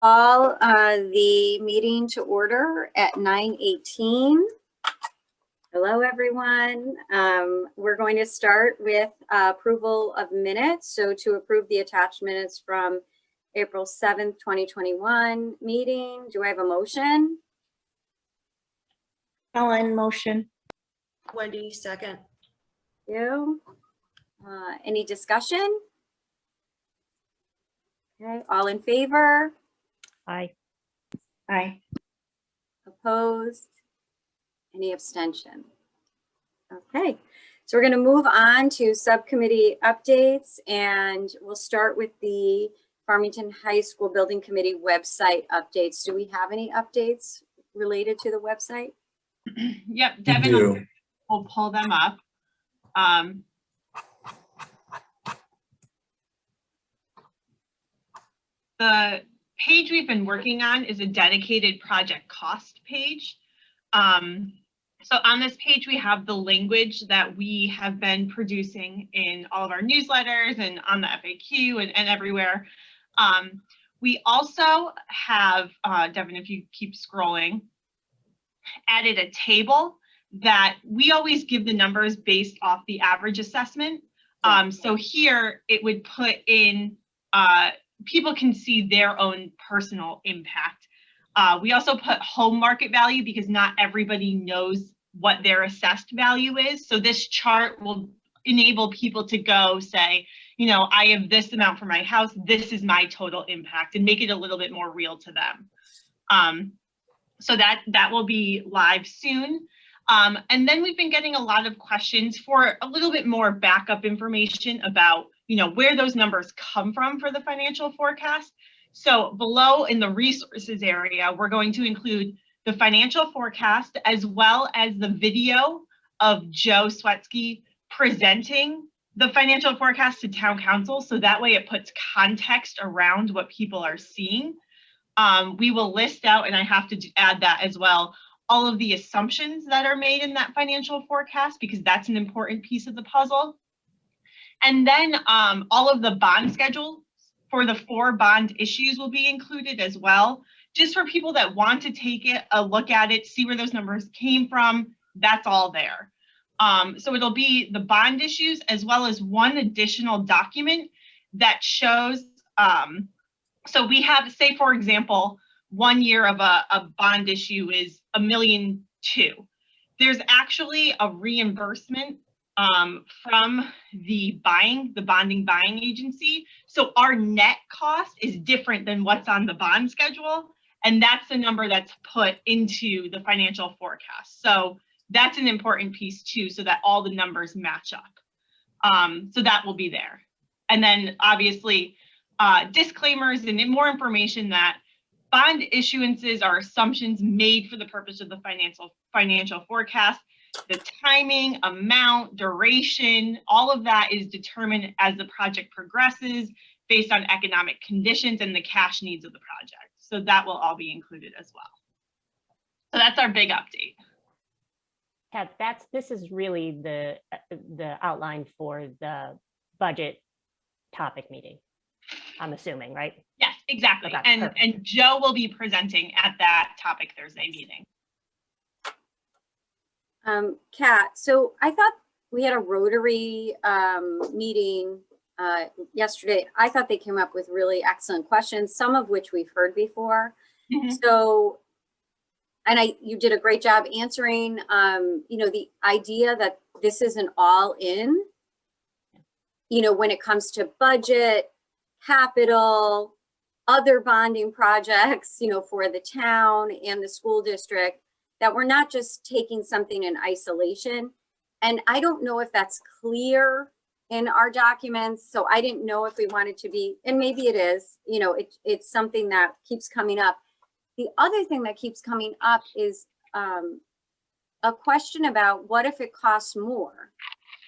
Call the meeting to order at 9:18. Hello, everyone. We're going to start with approval of minutes. So to approve the attached minutes from April 7th, 2021 meeting, do I have a motion? Ellen, motion. Wendy, second. Thank you. Any discussion? Okay, all in favor? Aye. Aye. Opposed? Any abstention? Okay, so we're going to move on to subcommittee updates, and we'll start with the Farmington High School Building Committee website updates. Do we have any updates related to the website? Yep, Devin will pull them up. The page we've been working on is a dedicated project cost page. So on this page, we have the language that we have been producing in all of our newsletters and on the FAQ and everywhere. We also have, Devin, if you keep scrolling, added a table that we always give the numbers based off the average assessment. So here it would put in, people can see their own personal impact. We also put home market value because not everybody knows what their assessed value is. So this chart will enable people to go say, you know, I have this amount for my house, this is my total impact, and make it a little bit more real to them. So that will be live soon. And then we've been getting a lot of questions for a little bit more backup information about, you know, where those numbers come from for the financial forecast. So below in the resources area, we're going to include the financial forecast as well as the video of Joe Swetsky presenting the financial forecast to town council. So that way it puts context around what people are seeing. We will list out, and I have to add that as well, all of the assumptions that are made in that financial forecast, because that's an important piece of the puzzle. And then all of the bond schedule for the 4 bond issues will be included as well, just for people that want to take a look at it, see where those numbers came from. That's all there. So it'll be the bond issues as well as one additional document that shows, so we have, say, for example, 1 year of a bond issue is $1.2 million. There's actually a reimbursement from the bonding buying agency. So our net cost is different than what's on the bond schedule. And that's the number that's put into the financial forecast. So that's an important piece too, so that all the numbers match up. So that will be there. And then obviously disclaimers and more information that bond issuances are assumptions made for the purpose of the financial forecast. The timing, amount, duration, all of that is determined as the project progresses based on economic conditions and the cash needs of the project. So that will all be included as well. So that's our big update. Kat, this is really the outline for the budget topic meeting, I'm assuming, right? Yes, exactly. Okay, and Joe will be presenting at that topic Thursday meeting. Kat, so I thought we had a Rotary meeting yesterday. I thought they came up with really excellent questions, some of which we've heard before. Mm-hmm. So, and you did a great job answering, you know, the idea that this is an all in, you know, when it comes to budget, capital, other bonding projects, you know, for the town and the school district, that we're not just taking something in isolation. And I don't know if that's clear in our documents. So I didn't know if we wanted to be, and maybe it is, you know, it's something that keeps coming up. The other thing that keeps coming up is a question about what if it costs more,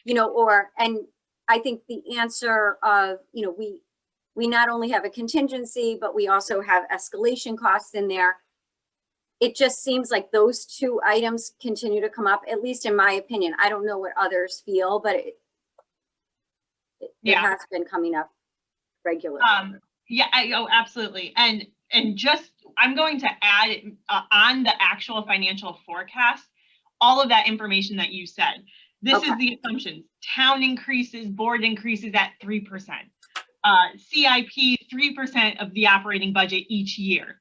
you know, and I think the answer of, you know, we not only have a contingency, but we also have escalation costs in there. It just seems like those 2 items continue to come up, at least in my opinion. I don't know what others feel, but it has been coming up regularly. Yeah, absolutely. And and just, I'm going to add on the actual financial forecast, all of that information that you said. This Okay. is the assumptions. Town increases, board increases at 3%. CIP, 3% of the operating budget each year.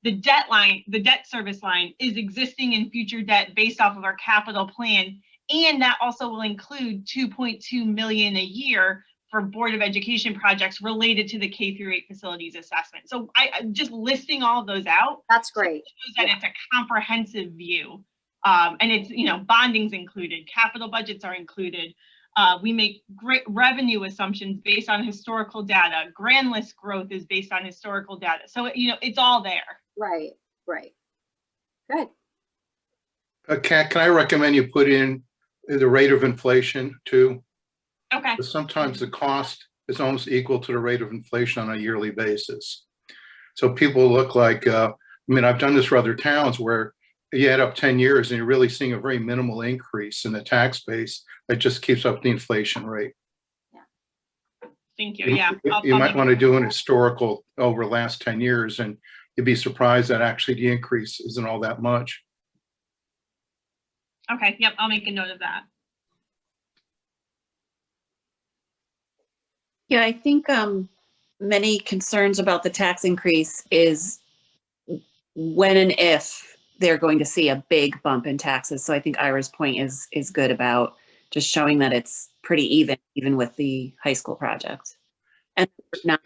The debt service line is existing and future debt based off of our capital plan. And that also will include 2.2 million a year for Board of Education projects related to the K-8 facilities assessment. So I just listing all of those out. That's great. Shows that it's a comprehensive view. And it's, bonding's included, capital budgets are included. We make great revenue assumptions based on historical data. Grand list growth is based on historical data. So, it's all there. Right. Good. Kat, can I recommend you put in the rate of inflation too? Okay. Because sometimes the cost is almost equal to the rate of inflation on a yearly basis. So people look like, I've done this for other towns where you add up 10 years and you're really seeing a very minimal increase in the tax base that just keeps up the inflation rate. Thank you. Yeah. You might want to do an historical over the last 10 years and you'd be surprised that actually the increase isn't all that much. Okay. Yep. I'll make a note of that. Yeah, I think many concerns about the tax increase is when and if they're going to see a big bump in taxes. So I think Ira's point is good about just showing that it's pretty even with the high school project. And it's not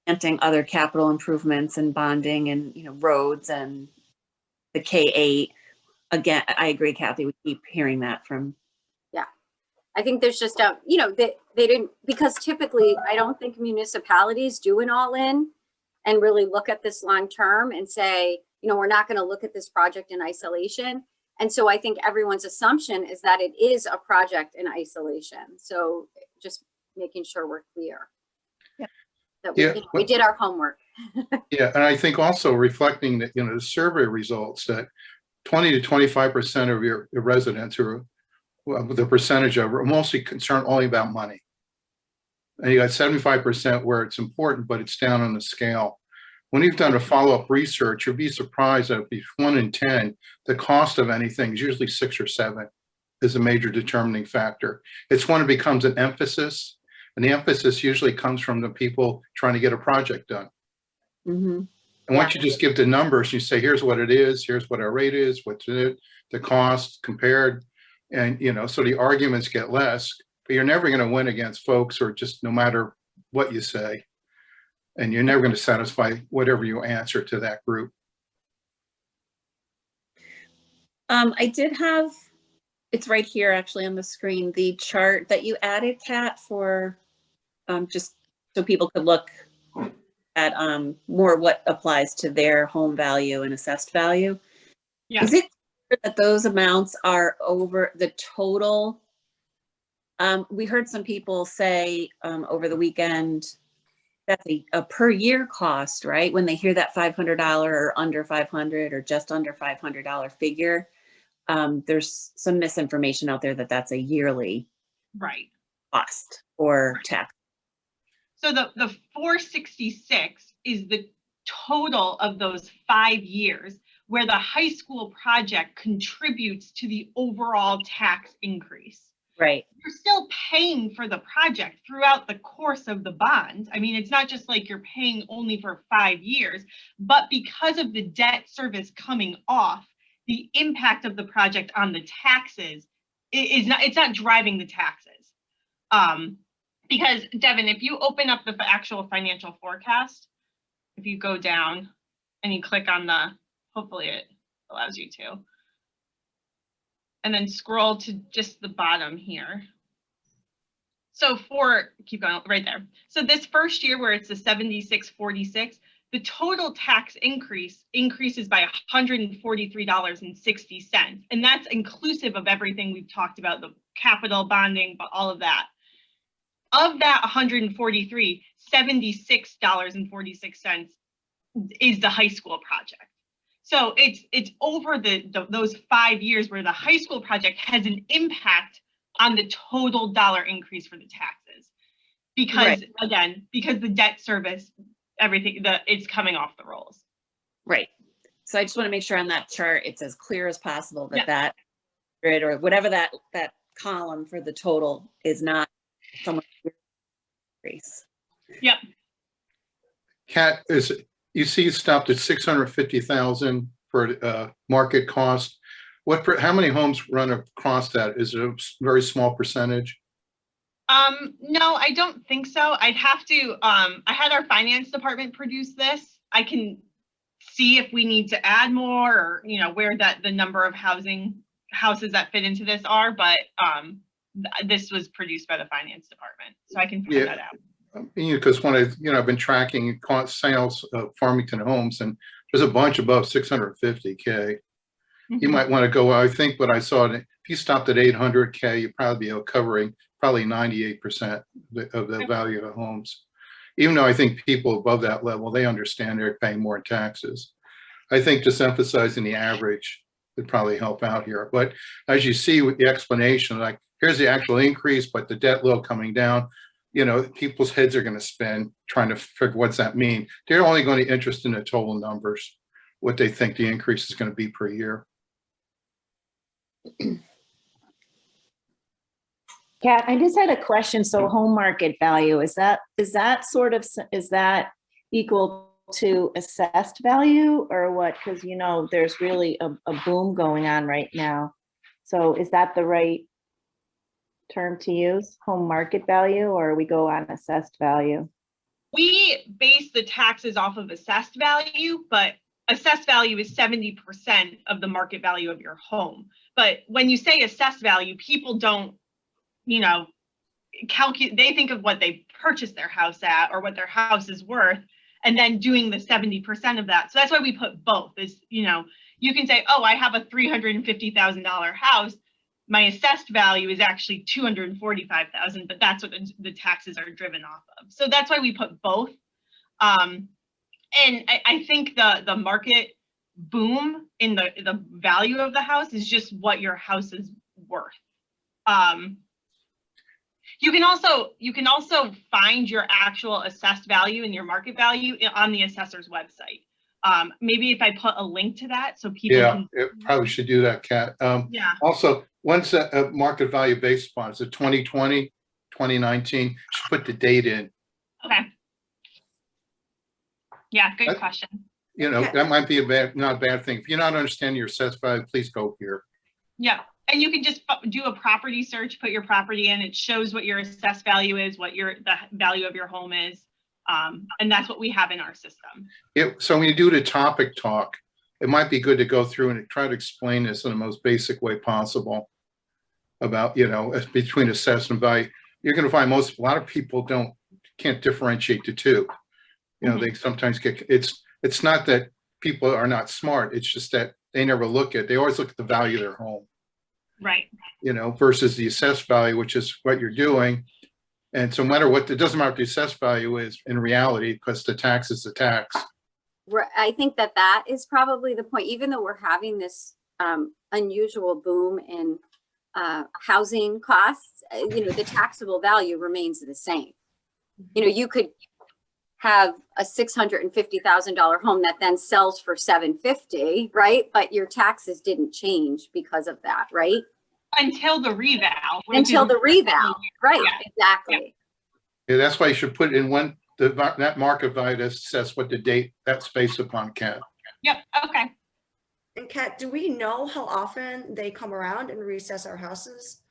planting other capital improvements and bonding and roads and the K-8. Again, I agree, Kathy, we keep hearing that from. I think there's just they didn't, because typically I don't think municipalities do an all-in and really look at this long term and say, we're not going to look at this project in isolation. And so I think everyone's assumption is that it is a project in isolation. So just making sure we're clear. Yeah. That we did our homework. Yeah, and I think also reflecting that, the survey results that 20 to 25% of your residents are, the percentage of are mostly concerned only about money. And you got 75% where it's important, but it's down on the scale. When you've done a follow-up research, you'll be surprised that if 1 in 10, the cost of anything is usually 6 or 7 is a major determining factor. It's when it becomes an emphasis, and the emphasis usually comes from the people trying to get a project done. Mm-hmm. And once you just give the numbers, you say, here's what it is, here's what our rate is, what's it, the cost compared, and so the arguments get less, but you're never going to win against folks or just no matter what you say. And you're never going to satisfy whatever you answer to that group. I did have, it's right here actually on the screen, the chart that you added, Kat, for just so people could look at more what applies to their home value and assessed value. Yeah. Is it clear that those amounts are over the total? We heard some people say over the weekend, that's a per year cost, right? When they hear that $500 or under 500 or just under $500 figure, there's some misinformation out there that that's a yearly cost or tax. So the 466 is the total of those 5 years where the high school project contributes to the overall tax increase. Right. You're still paying for the project throughout the course of the bond. I mean, it's not just like you're paying only for 5 years, but because of the debt service coming off, the impact of the project on the taxes it's not driving the taxes. Because Devin, if you open up the actual financial forecast, if you go down and you click on hopefully it allows you to, and then scroll to just the bottom here. So keep going right there. So this first year where it's the 7646, the total tax increases by $143.60. And that's inclusive of everything we've talked about, the capital bonding, but all of that. Of that 143, $76.46 is the high school project. So it's over those 5 years where the high school project has an impact on the total dollar increase for the taxes. Because again, because the debt service everything that it's coming off the rolls. Right. So I just want to make sure on that chart, it's as clear as possible that Yeah. that grid or whatever that column for the total is not someone increase. Yep. Cat, you see it stopped at 650,000 for market cost. How many homes run across that? Is it a very small percentage? No, I don't think so. I'd have to, I had our finance department produce this. I can see if we need to add more or, you know, where the number of houses that fit into this are, but this was produced by the finance department, so I can find that out. Because when I've been tracking sales of Farmington homes, and there's a bunch above 650K. You might want to go, I think what I saw, if you stopped at 800K, you'd probably be covering probably 98% of the value of the homes. Even though I think people above that level, they understand they're paying more in taxes. I think just emphasizing the average would probably help out here. But as you see with the explanation, like here's the actual increase, but the debt load coming down, you know, people's heads are going to spin trying to figure what's that mean. They're only going to be interested in the total numbers, what they think the increase is going to be per year. Kat, I just had a question. So home market value, is that equal to assessed value or what? Because, you know, there's really a boom going on right now. So is that the right term to use, home market value, or we go on assessed value? We base the taxes off of assessed value, but assessed value is 70% of the market value of your home. But when you say assessed value, people don't, you know, calculate, they think of what they purchased their house at or what their house is worth, and then doing the 70% of that. So that's why we put both is, you know, you can say, oh, I have a $350,000 house. My assessed value is actually $245,000, but that's what the taxes are driven off of. So that's why we put both. And I think the market boom in the value of the house is just what your house is worth. You can also find your actual assessed value and your market value on the assessor's website. Maybe if I put a link to that so people can. It probably should do that, Kat. Yeah. Also, once a market value based upon, is it 2020, 2019? Should put the date in. Okay. Yeah, good question. You know, Okay. that might be not a bad thing. If you're not understanding your assessed value, please go here. Yeah, and you can just do a property search, put your property in, it shows what your assessed value is, what the value of your home is. And that's what we have in our system. So when you do the topic talk, it might be good to go through and try to explain this in the most basic way possible about, you know, between assessed and value. You're going to find a lot of people can't differentiate the two. You know, they sometimes it's not that people are not smart. It's just that they never they always look at the value of their home. Right. You know, versus the assessed value, which is what you're doing. And so no matter what, it doesn't matter what the assessed value is in reality, because the tax is the tax. I think that is probably the point, even though we're having this unusual boom in housing costs, you know, the taxable value remains the same. You know, you could have a $650,000 home that then sells for $750,000, right? But your taxes didn't change because of that, right? Until the reval. Until the reval, right? Yeah. Exactly. Yeah, that's why you should put in that market value that says what the date that's based upon, Kat. Yep. Okay. And Kat, do we know how often they come around and reassess our houses?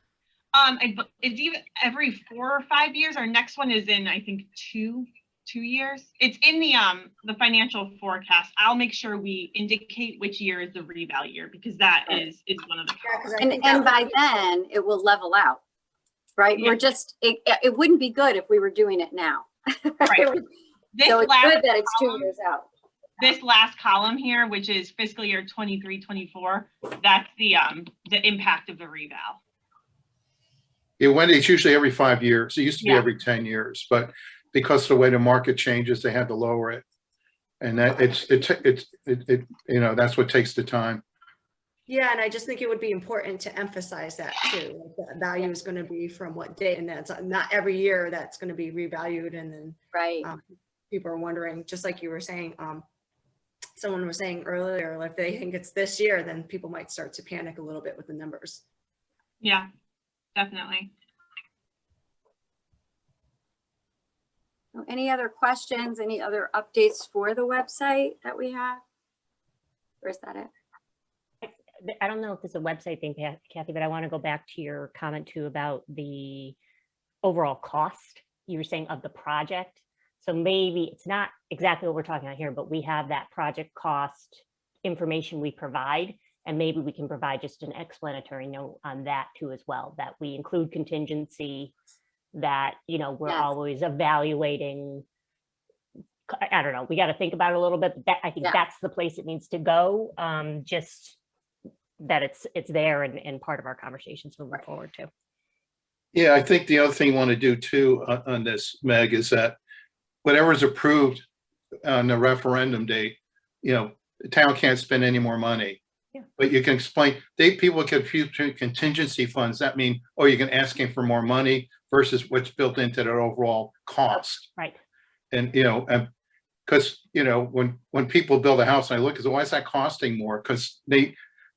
It's even every 4 or 5 years. Our next one is in, I think, two years. It's in the financial forecast. I'll make sure we indicate which year is the reval year, because that is one of the. Yeah, 'cause I And think that by would be- then it will level out, right? Yeah. We're just, it wouldn't be good if we were doing it now. Right. This So it's last good that it's 2 column- years out. This last column here, which is fiscal year 23-24, that's the impact of the reval. Yeah, Wendy, it's usually every 5 years. It used to be Yeah. every 10 years, but because of the way the market changes, they had to lower it. And that you know, that's what takes the time. Yeah, and I just think it would be important to emphasize that too. Like the value is going to be from what date, and that's not every year that's going to be revalued and then Right. people are wondering, just like you were saying, someone was saying earlier, if they think it's this year, then people might start to panic a little bit with the numbers. Yeah, definitely. Any other questions, any other updates for the website that we have? Or is that it? I don't know if it's a website thing, Kathy, but I want to go back to your comment too about the overall cost you were saying of the project. So maybe it's not exactly what we're talking about here, but we have that project cost information we provide, and maybe we can provide just an explanatory note on that too as well, that we include contingency, that, you know, we're Yes. always evaluating. I don't know, we got to think about it a little bit, but that, I think Yeah. that's the place it needs to go. Just that it's there and part of our conversations moving forward too. Yeah, I think the other thing you want to do too on this, Meg, is that whatever's approved on the referendum date, you know, the town can't spend any more money. Yeah. But you can explain, people confuse between contingency funds. That mean, oh, you're asking for more money versus what's built into that overall cost. Right. And, you know, because, you know, when people build a house, I look and say, why is that costing more? Because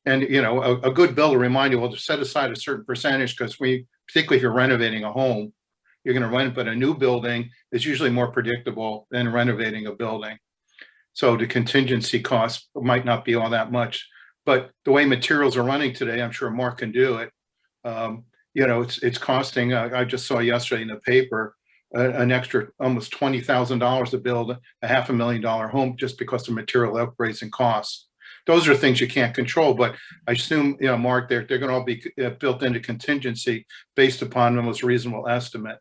you know, a good bill will remind you, well, to set aside a certain percentage, because particularly if you're renovating a home, you're going to rent, but a new building is usually more predictable than renovating a building. So the contingency cost might not be all that much, but the way materials are running today, I'm sure Mark can do it. You know, it's costing, I just saw yesterday in the paper, an extra almost $20,000 to build a $500,000 home just because of material upgrades and costs. Those are things you can't control, but I assume, you know, Mark, they're going to all be built into contingency based upon the most reasonable estimate.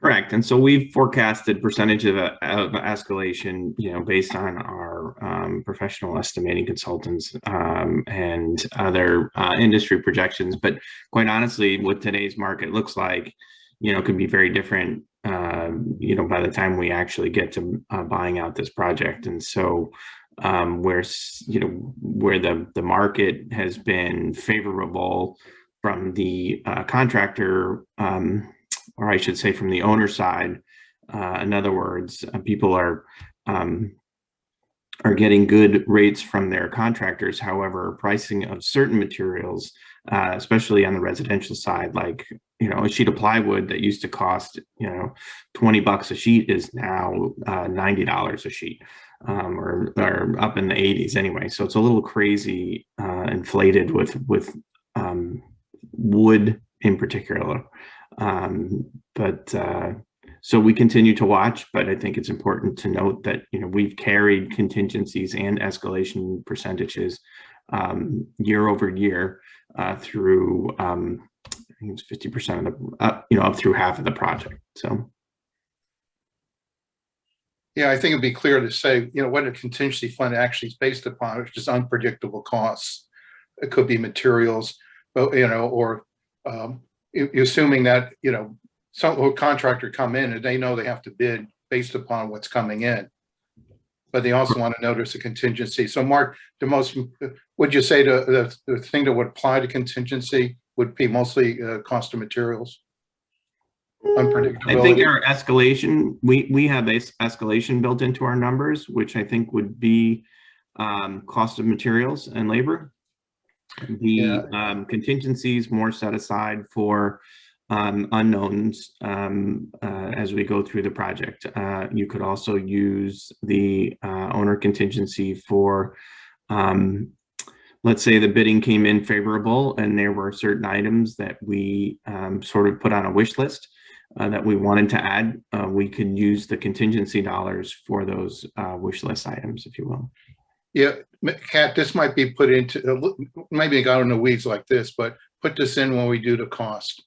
Correct. And so we've forecasted percentage of escalation, you know, based on our professional estimating consultants and other industry projections. But quite honestly, what today's market looks like, you know, could be very different, you know, by the time we actually get to buying out this project. And so where the market has been favorable from the contractor, or I should say from the owner side. In other words, people are getting good rates from their contractors. However, pricing of certain materials, especially on the residential side, like, you know, a sheet of plywood that used to cost, you know, $20 a sheet is now $90 a sheet, or up in the 80s anyway. So it's a little crazy, inflated with wood in particular. So we continue to watch, but I think it's important to note that, you know, we've carried contingencies and escalation percentages year over year through, I think it's 50% of the, you know, up through half of the project. So. Yeah, I think it'd be clear to say, you know, what a contingency fund actually is based upon, which is unpredictable costs. It could be materials, but, you know, or assuming that, you know, some contractor come in and they know they have to bid based upon what's coming in, but they also want to notice a contingency. So Mark, would you say the thing that would apply to contingency would be mostly cost of materials? Unpredictability. I think our escalation, we have escalation built into our numbers, which I think would be cost of materials and labor. The contingencies more set aside for unknowns as we go through the project. You could also use the owner contingency for, let's say the bidding came in favorable and there were certain items that we sort of put on a wish list that we wanted to add. We could use the contingency dollars for those wish list items, if you will. Yeah, Kat, this might be put into, maybe got in the weeds like this, but put this in when we do the cost.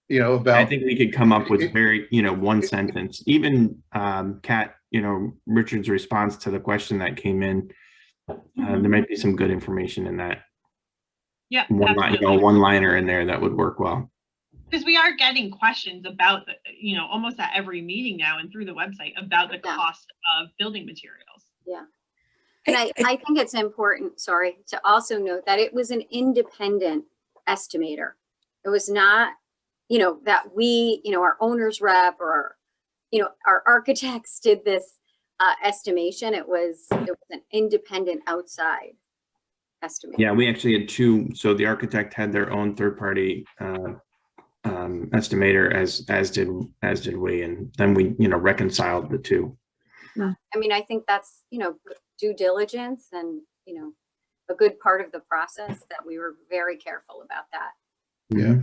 You know, about. I think we could come up with very, you know, one sentence. Even Kat, you know, Richard's response to the question that came in, there might be some good information in that. Yeah, one-liner in there that would work well. Because we are getting questions about, you know, almost at every meeting now and through the website about the cost of building materials. Yeah. And I think it's important, sorry, to also note that it was an independent estimator. It was not, you know, that we, you know, our owner's rep or you know, our architects did this estimation. It was an independent outside estimate. Yeah, we actually had two. So the architect had their own third-party estimator, as did we, and then we, reconciled the two. I mean, I think that's, you know, due diligence and, you know, a good part of the process that we were very careful about that. Yeah.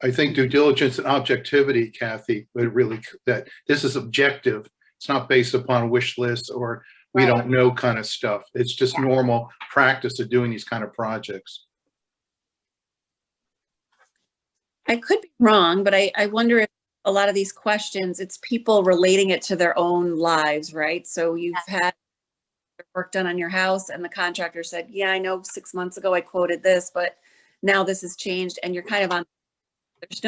I think due diligence and objectivity, Kathy, but really that this is objective. It's not based upon a wish list or we Right. don't know kind of stuff. It's just Yeah. normal practice of doing these kind of projects. I could be wrong, but I wonder if a lot of these questions, it's people relating it to their own lives, right? So you've had work done on your house and the contractor said, yeah, I know 6 months ago I quoted this, but now this has changed, and you're kind of on, there's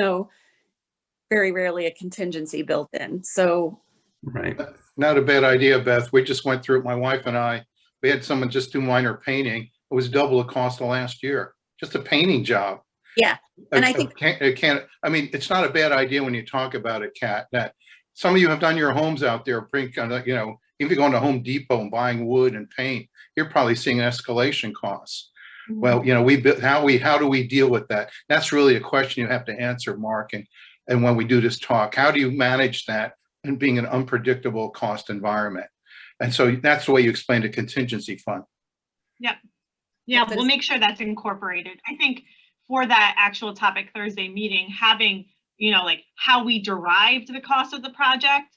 very rarely a contingency built in. So Right. Not a bad idea, Beth. We just went through it, my wife and I. We had someone just do minor painting. It was double the cost of last year. Just a painting job. yeah, and I think I mean, it's not a bad idea when you talk about it, Kat, that some of you have done your homes out there, even going to Home Depot and buying wood and paint, you're probably seeing escalation costs. Well, how do we deal with that? That's really a question you have to answer, Mark. And when we do this talk, how do you manage that in being an unpredictable cost environment? And so that's the way you explain the contingency fund. Yep. Yeah, we'll make sure that's incorporated. I think for that actual topic Thursday meeting, having, like how we derived the cost of the project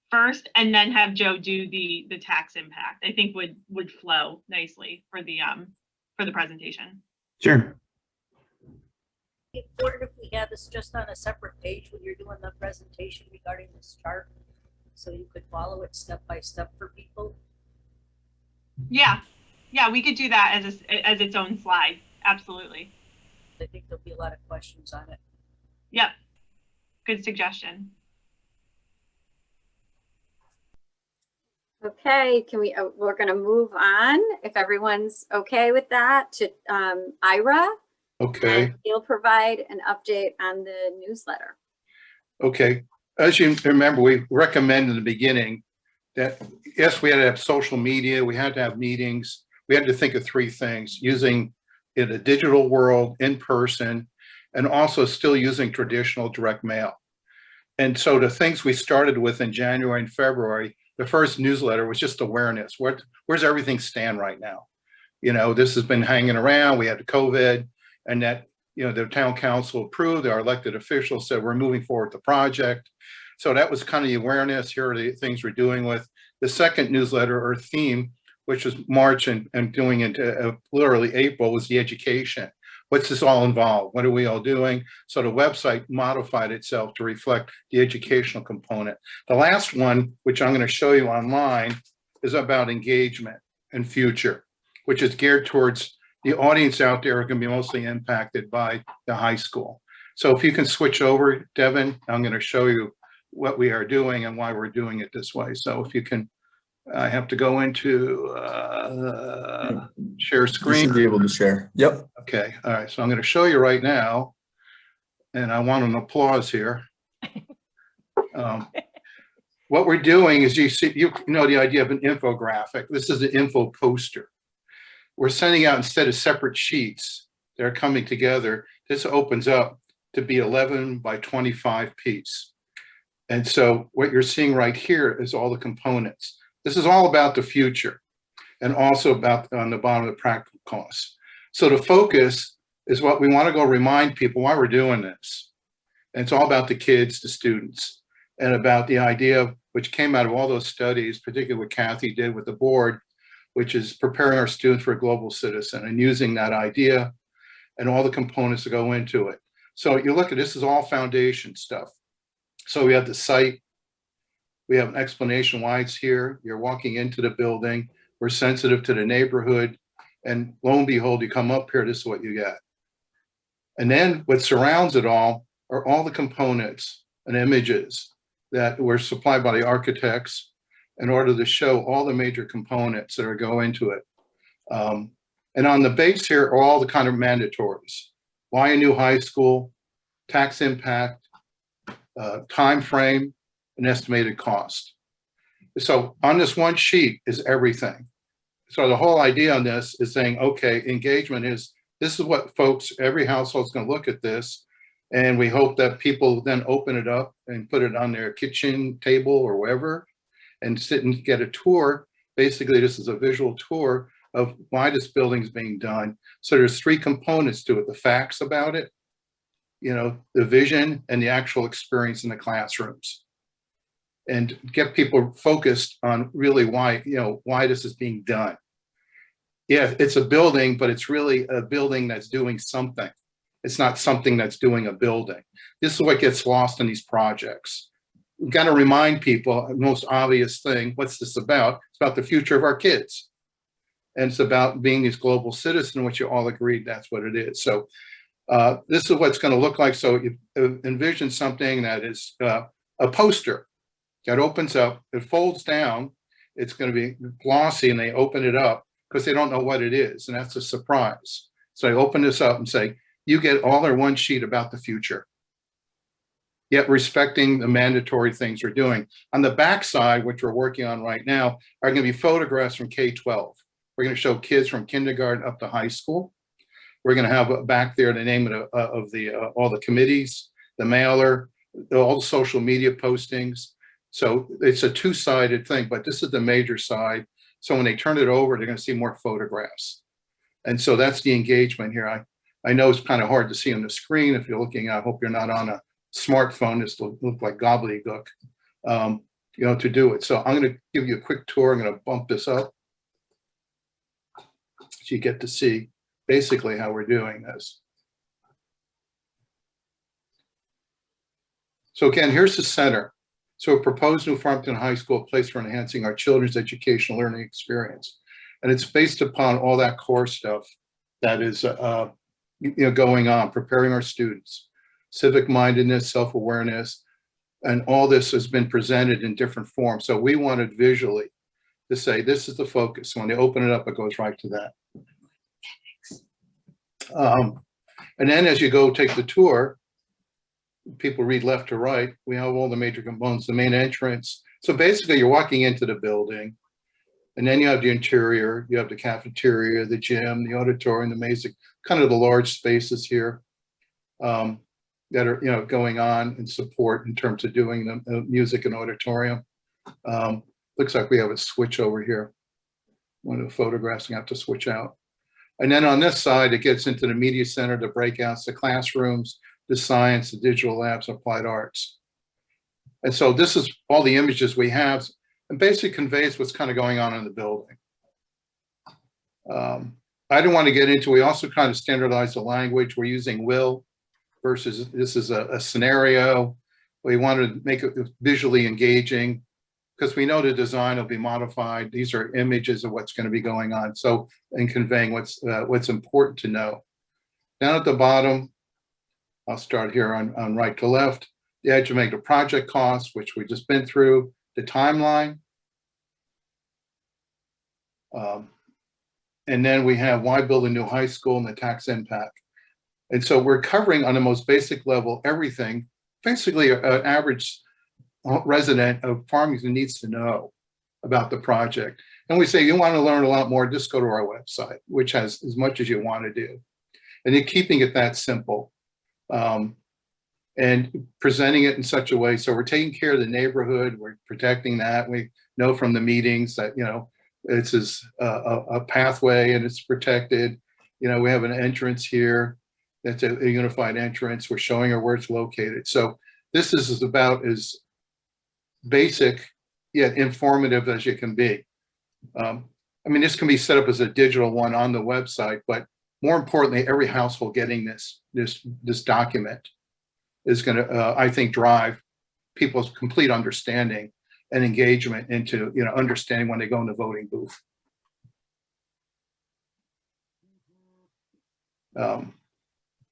first, and then have Joe do the tax impact, I think would flow nicely for the presentation. Sure. Important if we have this just on a separate page when you're doing the presentation regarding this chart, so you could follow it step by step for people. Yeah, we could do that as its own slide. Absolutely. I think there'll be a lot of questions on it. Yep. Good suggestion. Okay, we're going to move on, if everyone's okay with that, to Ira. Okay. And he'll provide an update on the newsletter. Okay. As you remember, we recommended in the beginning that, yes, we had to have social media, we had to have meetings, we had to think of three things: using in a digital world, in person, and also still using traditional direct mail. And so the things we started with in January and February, the first newsletter was just awareness. Where's everything stand right now? This has been hanging around. We had the COVID, and that, the town council approved, our elected officials said, we're moving forward the project. So that was kind of the awareness. Here are the things we're doing with. The second newsletter or theme, which was March and doing into literally April, was the education. What's this all involved? What are we all doing? So the website modified itself to reflect the educational component. The last one, which I'm going to show you online, is about engagement and future, which is geared towards the audience out there are going to be mostly impacted by the high school. So if you can switch over, Devin, I'm going to show you what we are doing and why we're doing it this way. So if you can, I have to go into share You screen. should be able to share. Yep. Okay, all right, so I'm going to show you right now, and I want an applause here. What we're doing is, you know the idea of an infographic. This is an info poster. We're sending out, instead of separate sheets that are coming together, this opens up to be 11 by 25 piece. And so what you're seeing right here is all the components. This is all about the future, and also about on the bottom of the practical costs. So the focus is what we want to go remind people why we're doing this. And it's all about the kids, the students, and about the idea which came out of all those studies, particularly what Kathy did with the board, which is preparing our students for a global citizen and using that idea and all the components that go into it. So you look at this is all foundation stuff. So we have the site, we have an explanation why it's here. You're walking into the building. We're sensitive to the neighborhood, and lo and behold, you come up here, this is what you get. And then what surrounds it all are all the components and images that were supplied by the architects in order to show all the major components that are go into it. And on the base here are all the kind of mandatories. Why a new high school, tax impact, time frame, an estimated cost. So on this one sheet is everything. So the whole idea on this is saying, okay, engagement is, this is what folks, every household's going to look at this. And we hope that people then open it up and put it on their kitchen table or wherever and sit and get a tour. Basically, this is a visual tour of why this building is being done. So there's three components to it: the facts about it, you know, the vision, and the actual experience in the classrooms. And get people focused on really why, you know, why this is being done. Yeah, it's a building, but it's really a building that's doing something. It's not something that's doing a building. This is what gets lost in these projects. We've got to remind people, the most obvious thing, what's this about? It's about the future of our kids. And it's about being these global citizens, which you all agreed that's what it is. So this is what it's going to look like. So you envision something that is a poster that opens up, it folds down, it's going to be glossy, and they open it up because they don't know what it is, and that's a surprise. So I open this up and say, you get all in one sheet about the future, yet respecting the mandatory things we're doing. On the back side, which we're working on right now, are going to be photographs from K-12. We're going to show kids from kindergarten up to high school. We're going to have back there the name of all the committees, the mailer, all the social media postings. So it's a two-sided thing, but this is the major side. So when they turn it over, they're going to see more photographs. And so that's the engagement here. I know it's kind of hard to see on the screen if you're looking. I hope you're not on a smartphone. This will look like gobbledygook, you know, to do it. So I'm going to give you a quick tour. I'm going to bump this up so you get to see basically how we're doing this. So again, here's the center. So a proposed new Farmington High School, a place for enhancing our children's educational learning experience. And it's based upon all that core stuff that is you know, going on, preparing our students, civic mindedness, self-awareness, and all this has been presented in different forms. So we wanted visually to say, this is the focus. When they open it up, it goes right to that. And then as you go take the tour, people read left to right, we have all the major components, the main entrance. So basically you're walking into the building, and then you have the interior, you have the cafeteria, the gym, the auditorium, the amazing, kind of the large spaces here that are, you know, going on in support in terms of doing the music and auditorium. Looks like we have a switch over here. One of the photographs, you have to switch out. And then on this side, it gets into the media center, the breakouts, the classrooms, the science, the digital labs, applied arts. And so this is all the images we have, and basically conveys what's kind of going on in the building. I didn't want to get into, we also kind of standardize the language. We're using will versus this is a scenario. We wanted to make it visually engaging because we know the design will be modified. These are images of what's going to be going on. So, and conveying what's important to know. Down at the bottom, I'll start here on right to left. The edge will make the project costs, which we've just been through, the timeline. And then we have why build a new high school and the tax impact. And so we're covering on the most basic level everything, basically an average resident of Farmington needs to know about the project. And we say, you want to learn a lot more, just go to our website, which has as much as you want to do. And then keeping it that simple. And presenting it in such a way, so we're taking care of the neighborhood, we're protecting that. We know from the meetings that, you know, it's a pathway and it's protected. You know, we have an entrance here that's a unified entrance. We're showing her where it's located. So this is about as basic yet informative as you can be. I mean, this can be set up as a digital one on the website, but more importantly, every household getting this document is going to, I think, drive people's complete understanding and engagement into, you know, understanding when they go in the voting booth.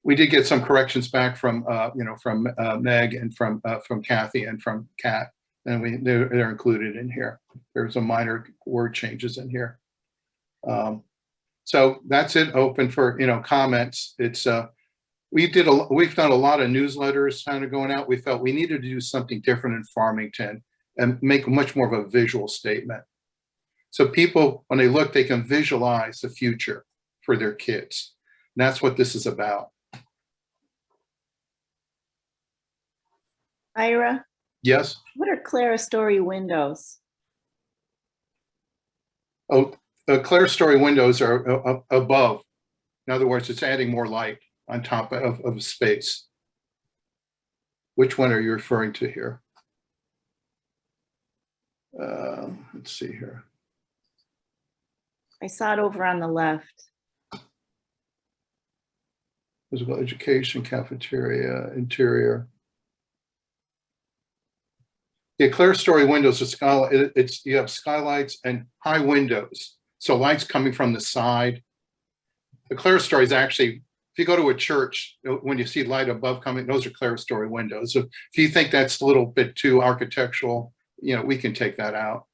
We did get some corrections back from, you know, from Meg and from Kathy and from Kat, and they're included in here. There's some minor word changes in here. So that's it, open for, you know, comments. It's we've done a lot of newsletters kind of going out. We felt we needed to do something different in Farmington and make much more of a visual statement. So people, when they look, they can visualize the future for their kids. And that's what this is about. Ira, Yes. what are clerestory windows? Oh, clear story windows are above. In other words, it's adding more light on top of space. Which one are you referring to here? Let's see here. I saw it over on the left. Physical education, cafeteria, interior. Yeah, clear story windows are skylight. You have skylights and high windows, so light's coming from the side. The clear story is actually, if you go to a church, when you see light above coming, those are clear story windows. So if you think that's a little bit too architectural, we can take that out.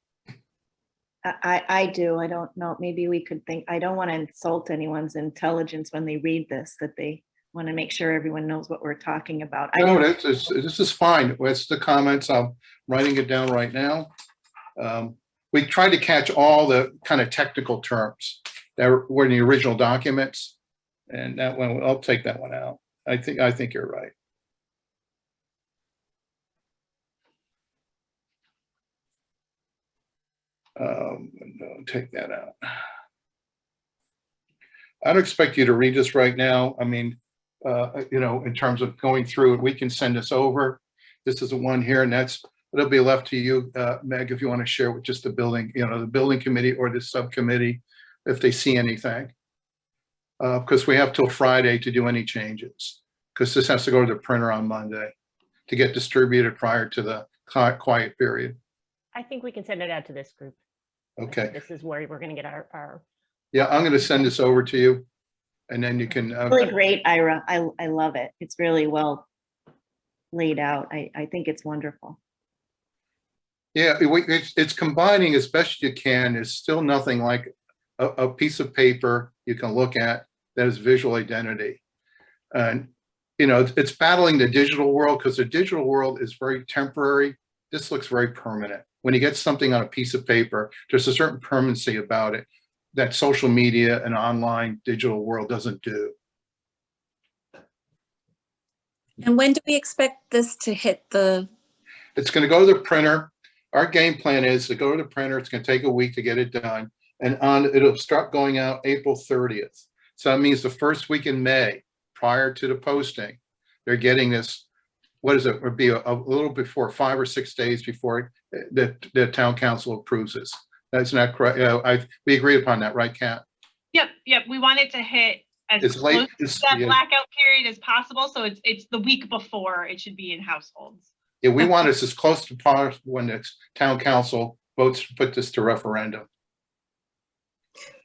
I do. I don't know. Maybe we could think, I don't want to insult anyone's intelligence when they read this, that they want to make sure everyone knows what we're talking about. No, this is fine. That's the comments. I'm writing it down right now. We tried to catch all the kind of technical terms that were in the original documents, and that one, I'll take that one out. I think you're right. No, take that out. I don't expect you to read this right now. I mean, in terms of going through it, we can send this over. This is the one here, and it'll be left to you, Meg, if you want to share with just the building, the building committee or the subcommittee, if they see anything. Because we have till Friday to do any changes, because this has to go to the printer on Monday to get distributed prior to the quiet period. I think we can send it out to this group. Okay. This is where we're going to get our. Yeah, I'm going to send this over to you, and then you can. Really great, Ira. I love it. It's really well laid out. I think it's wonderful. Yeah, it's combining as best you can. It's still nothing like a piece of paper you can look at that is visual identity. And, it's battling the digital world, because the digital world is very temporary. This looks very permanent. When you get something on a piece of paper, there's a certain permanency about it that social media and online digital world doesn't do. And when do we expect this to hit the? It's going to go to the printer. Our game plan is to go to the printer. It's going to take a week to get it done. And it'll start going out April 30th. So that means the first week in May, prior to the posting, they're getting this, what is it, would be a little before 5 or 6 days before the town council approves this. That's not correct. We agreed upon that, right, Kat? Yep. We want it to hit as close to that blackout period as possible. So it's the week before it should be in households. Yeah, we want this as close to possible when the town council votes to put this to referendum.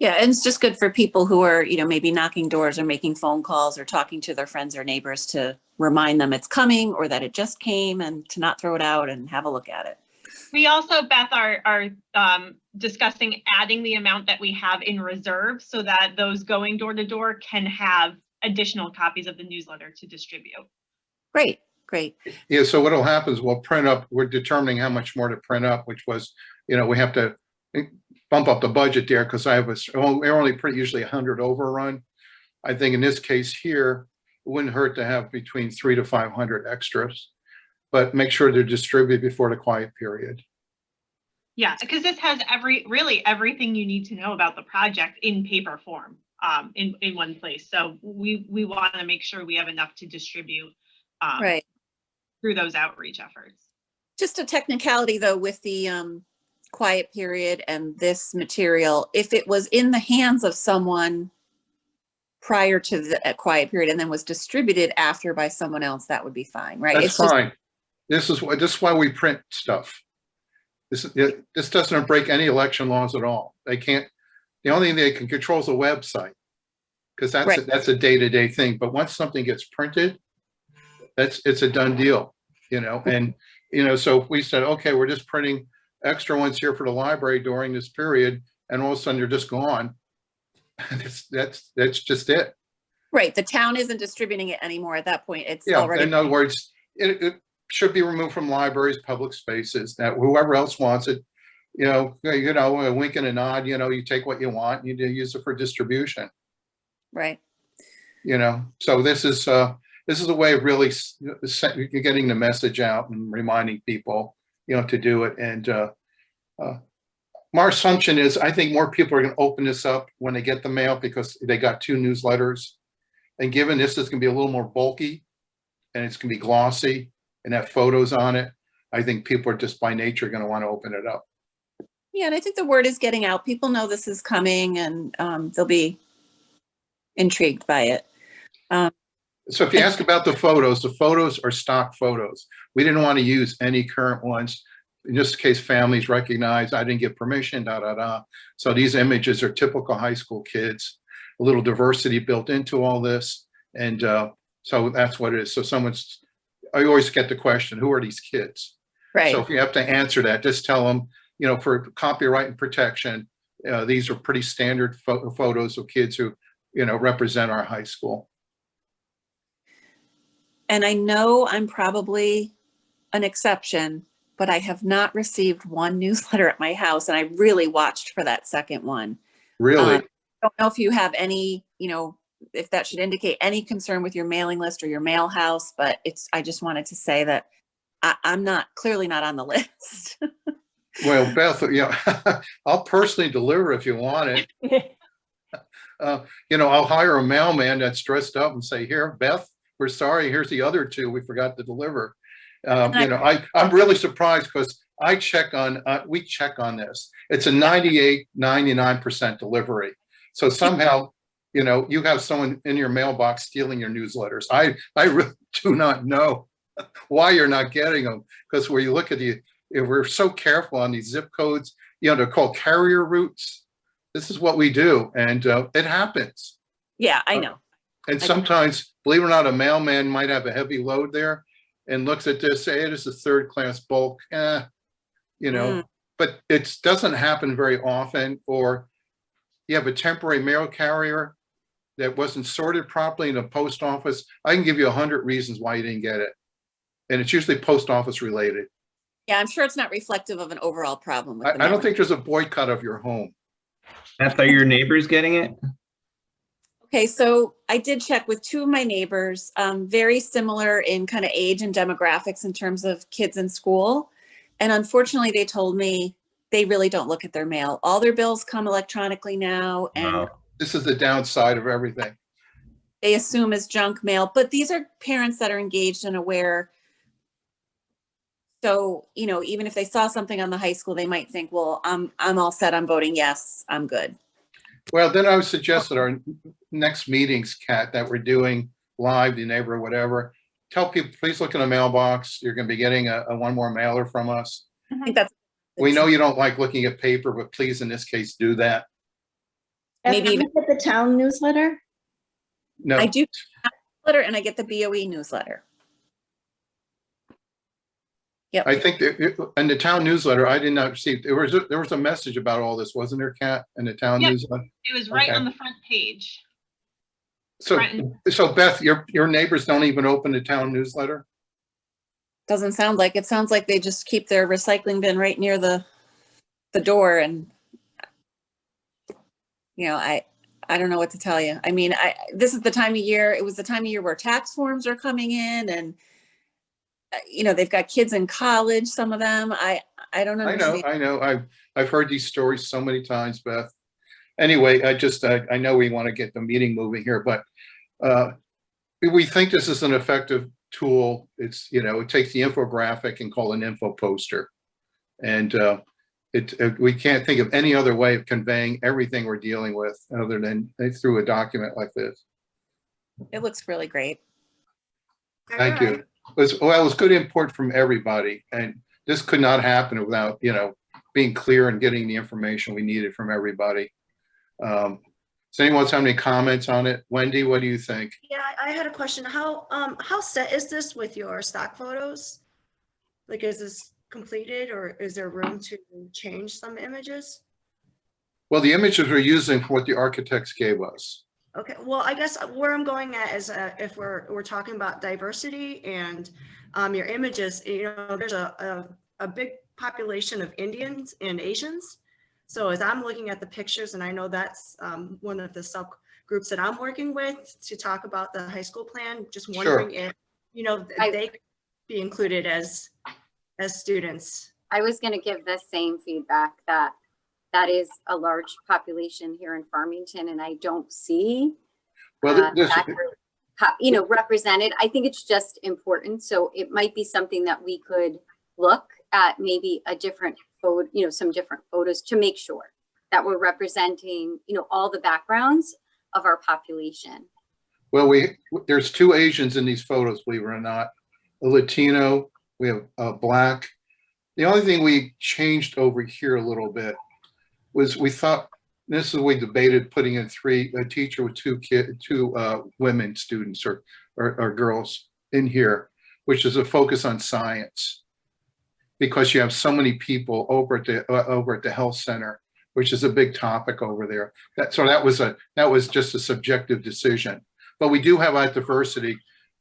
Yeah, and it's just good for people who are, maybe knocking doors or making phone calls or talking to their friends or neighbors to remind them it's coming or that it just came, and to not throw it out and have a look at it. We also, Beth, are discussing adding the amount that we have in reserve so that those going door to door can have additional copies of the newsletter to distribute. Great. Yeah, so what'll happen is we're determining how much more to print up, which was, we have to bump up the budget there, because we're only print usually 100 overrun. I think in this case here, it wouldn't hurt to have between 300 to 500 extras, but make sure they're distributed before the quiet period. Yeah, because this has really everything you need to know about the project in paper form, in one place. So we want to make sure we have enough to distribute Right. through those outreach efforts. Just a technicality though, with the quiet period and this material, if it was in the hands of someone prior to the quiet period and then was distributed after by someone else, that would be fine, right? That's fine. This is why we print stuff. This doesn't break any election laws at all. They can't. The only thing they can control is the website, because that's a day-to-day thing. But once something gets printed, it's a done deal, And so if we said, okay, we're just printing extra ones here for the library during this period, and all of a sudden they're just gone. That's just it. Right, the town isn't distributing it anymore at that point. It's Yeah, already. in other words, it should be removed from libraries, public spaces, that whoever else wants it, a wink and a nod, you take what you want, and you use it for distribution, Right. So this is a way of really getting the message out and reminding people, to do it. And my assumption is, I think more people are going to open this up when they get the mail because they got 2 newsletters. And given this is going to be a little more bulky and it's going to be glossy and have photos on it, I think people are just by nature going to want to open it up. Yeah, and I think the word is getting out. People know this is coming, and they'll be intrigued by it. So if you ask about the photos are stock photos. We didn't want to use any current ones, in just in case families recognize I didn't get permission, So these images are typical high school kids, a little diversity built into all this. And so that's what it is. So I always get the question, who are these kids? Right. So if you have to answer that, just tell them, for copyright and protection, these are pretty standard photos of kids who, represent our high school. And I know I'm probably an exception, but I have not received one newsletter at my house, and I really watched for that second one. Really? I don't know if you have any, if that should indicate any concern with your mailing list or your mail house, but I just wanted to say that I'm clearly not on the list. Well, Beth, I'll personally deliver if you want it. I'll hire a mailman that's dressed up and say, here, Beth, we're sorry, here's the other 2 we forgot to deliver. I'm really surprised because we check on this. It's a 99% delivery. So somehow, you have someone in your mailbox stealing your newsletters. I really do not know why you're not getting them, because where you look at we're so careful on these zip codes, they're called carrier routes. This is what we do, and it happens. Yeah, I know. And sometimes, believe it or not, a mailman might have a heavy load there and looks at this, say it is a 3rd class bulk, but it doesn't happen very often. Or you have a temporary mail carrier that wasn't sorted properly in a post office. I can give you 100 reasons why you didn't get it. And it's usually post office related. Yeah, I'm sure it's not reflective of an overall problem. With I don't think there's a boycott of your home. Beth, are your neighbors getting it? Okay, so I did check with 2 of my neighbors, very similar in kind of age and demographics in terms of kids in school. And unfortunately, they told me they really don't look at their mail. All their bills come electronically now, and Wow. This is the downside of everything. they assume as junk mail. But these are parents that are engaged and aware. So, even if they saw something on the high school, they might think, well, I'm all set. I'm voting yes. I'm good. Well, then I would suggest that our next meetings, Kat, that we're doing live, the neighbor, whatever, tell people, please look in the mailbox. You're going to be getting a one more mailer from us. I think that's We know you don't like looking at paper, but please, in this case, do that. Maybe Maybe even- get the town newsletter? No, I do newsletter, and I get the BOE newsletter. Yep. I think that in the town newsletter, I did not receive, there was a message about all this, wasn't there, Kat, in the town Yeah. newsletter? It was right Okay. on the front page. So Beth, your neighbors don't even open the town newsletter? Doesn't sound like it. Sounds like they just keep their recycling bin right near the door, and I don't know what to tell you. I mean, this is the time of year. It was the time of year where tax forms are coming in, and they've got kids in college. Some of them. I don't understand. I know. I've heard these stories so many times, Beth. Anyway, I know we want to get the meeting moving here, but we think this is an effective tool. It's, it takes the infographic and call an info poster. And we can't think of any other way of conveying everything we're dealing with other than through a document like this. It looks really great. Thank you. It was good input from everybody. And this could not happen without, being clear and getting the information we needed from everybody. Does anyone have any comments on it? Wendy, what do you think? Yeah, I had a question. How set is this with your stock photos? Like, is this completed, or is there room to change some images? Well, the images we're using for what the architects gave us. Okay, well, I guess where I'm going at is if we're talking about diversity and your images, there's a big population of Indians and Asians. So as I'm looking at the pictures, and I know that's one of the subgroups that I'm working with to talk about the high school plan, just wondering if, they could be included as students. I was going to give the same feedback that is a large population here in Farmington, and I don't see Well, represented. I think it's just important. So it might be something that we could look at, maybe a different photo, some different photos to make sure that we're representing, all the backgrounds of our population. well, there's 2 Asians in these photos, believe it or not, a Latino, we have a Black. The only thing we changed over here a little bit was we thought, this is what we debated, putting in a teacher with 2 women students or girls in here, which is a focus on science, because you have so many people over at the health center, which is a big topic over there. That was just a subjective decision. But we do have that diversity,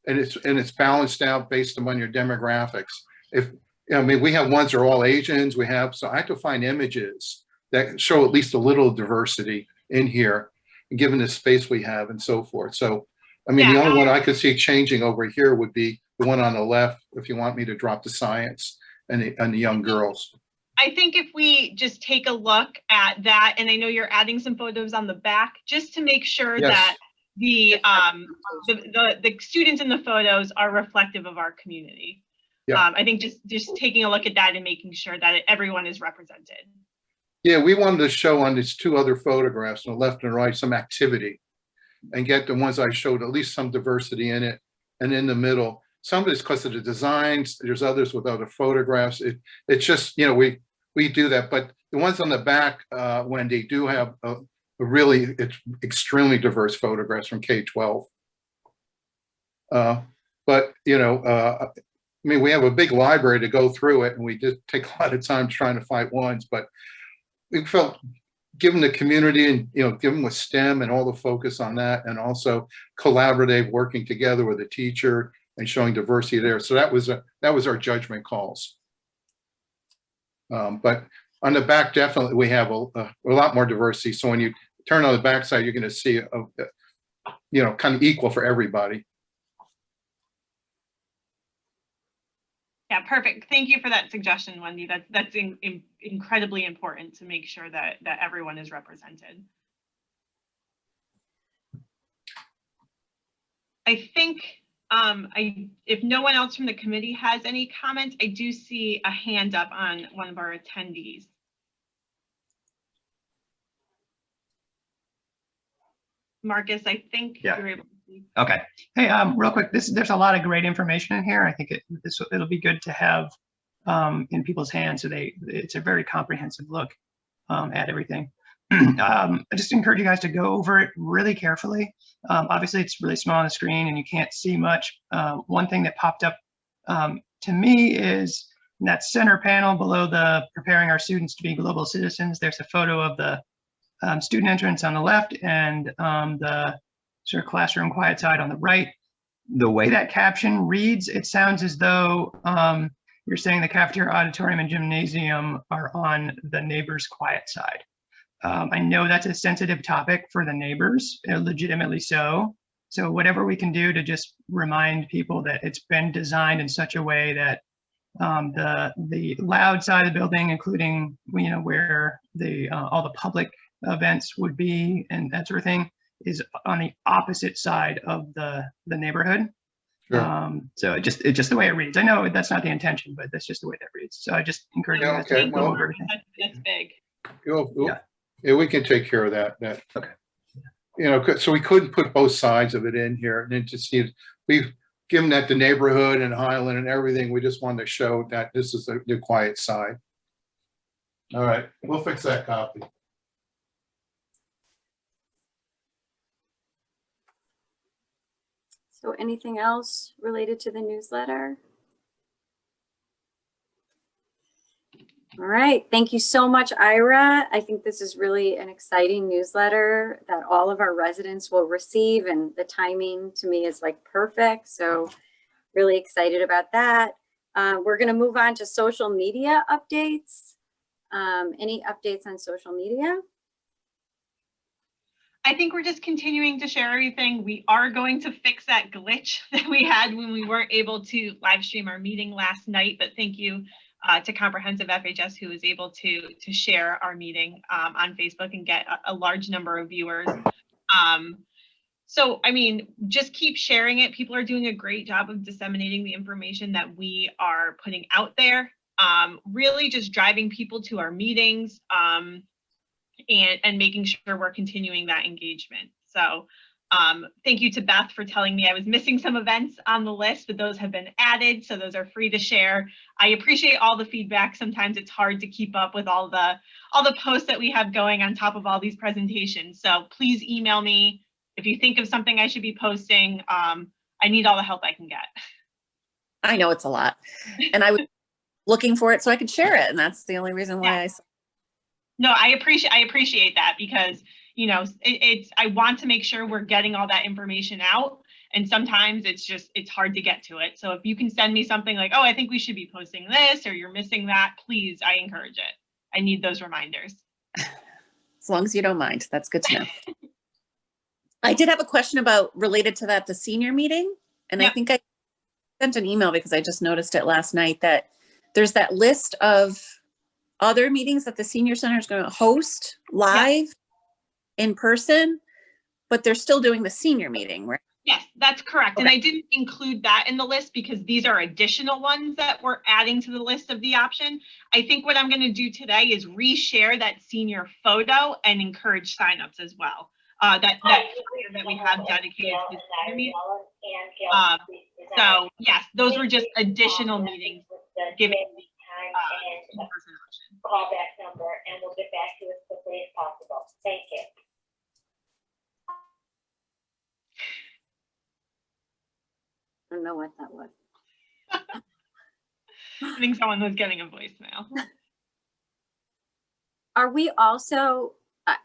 and it's balanced out based upon your demographics. We have ones that are all Asians. So I have to find images that show at least a little diversity in here, given the space we have and so forth. So, the only one I could see changing over here would be the one on the left, if you want me to drop the science and the young girls. I think if we just take a look at that, and I know you're adding some photos on the back, just to make sure that the students in the photos are reflective of our community. Yeah. I think just taking a look at that and making sure that everyone is represented. Yeah, we wanted to show on these 2 other photographs on the left and right some activity, and get the ones I showed at least some diversity in it. And in the middle, some of it's because of the designs. There's others with other photographs. It's just, we do that. But the ones on the back, Wendy, do have it's extremely diverse photographs from K-12. But we have a big library to go through it, and we did take a lot of time trying to find ones, but we felt, given the community and, given with STEM and all the focus on that, and also collaborative working together with a teacher and showing diversity there. So that was our judgment calls. But on the back, definitely we have a lot more diversity. So when you turn on the back side, you're going to see, kind of equal for everybody. Yeah, perfect. Thank you for that suggestion, Wendy. That's incredibly important to make sure that everyone is represented. I think if no one else from the committee has any comments, I do see a hand up on one of our attendees. Marcus, I think you're able to speak. Okay. Hey, real quick, there's a lot of great information in here. I think it'll be good to have in people's hands, so it's a very comprehensive look at everything. I just encourage you guys to go over it really carefully. Obviously, it's really small on the screen and you can't see much. One thing that popped up to me is in that center panel below the preparing our students to be global citizens, there's a photo of the student entrance on the left and the sort of classroom quiet side on the right. The way that caption reads, it sounds as though you're saying the cafeteria, auditorium, and gymnasium are on the neighbors' quiet side. I know that's a sensitive topic for the neighbors, legitimately so. So whatever we can do to just remind people that it's been designed in such a way that the loud side of the building, including where all the public events would be and that sort of thing, is on the opposite side of the neighborhood. Sure. So it's just the way it reads. I know that's not the intention, but that's just the way that reads. So I just encourage you guys to go over everything. That's big. Yeah, we can take care of that. Okay. So we couldn't put both sides of it in here, and it just we've given that the neighborhood and Highland and everything. We just wanted to show that this is the quiet side. All right, we'll fix that copy. So anything else related to the newsletter? All right. Thank you so much, Ira. I think this is really an exciting newsletter that all of our residents will receive, and the timing to me is like perfect. So really excited about that. We're going to move on to social media updates. Any updates on social media? I think we're just continuing to share everything. We are going to fix that glitch that we had when we weren't able to live stream our meeting last night, but thank you to Comprehensive FHS, who was able to share our meeting on Facebook and get a large number of viewers. So, I mean, just keep sharing it. People are doing a great job of disseminating the information that we are putting out there. Really just driving people to our meetings and making sure we're continuing that engagement. So thank you to Beth for telling me I was missing some events on the list, but those have been added, so those are free to share. I appreciate all the feedback. Sometimes it's hard to keep up with all the posts that we have going on top of all these presentations. So please email me if you think of something I should be posting. I need all the help I can get. I know it's a lot, and I was looking for it so I could share it, and that's the only reason why I. No, I appreciate that, because I want to make sure we're getting all that information out, and sometimes it's hard to get to it. So if you can send me something like, oh, I think we should be posting this, or you're missing that, please, I encourage it. I need those reminders. As long as you don't mind, that's good to know. I did have a question related to that, the senior meeting, and I think I sent an email because I just noticed it last night that there's that list of other meetings that the senior center is going to host live in person, but they're still doing the senior meeting, right? Yes, that's correct. Okay. And I didn't include that in the list because these are additional ones that we're adding to the list of the option. I think what I'm going to do today is reshare that senior photo and encourage signups as well. That we have dedicated to the senior meeting. So yes, those were just additional meetings giving the in-person option. Callback number, and we'll get back to you as quickly as possible. Thank you. I don't know what that was. I think someone was getting a voicemail. Are we also,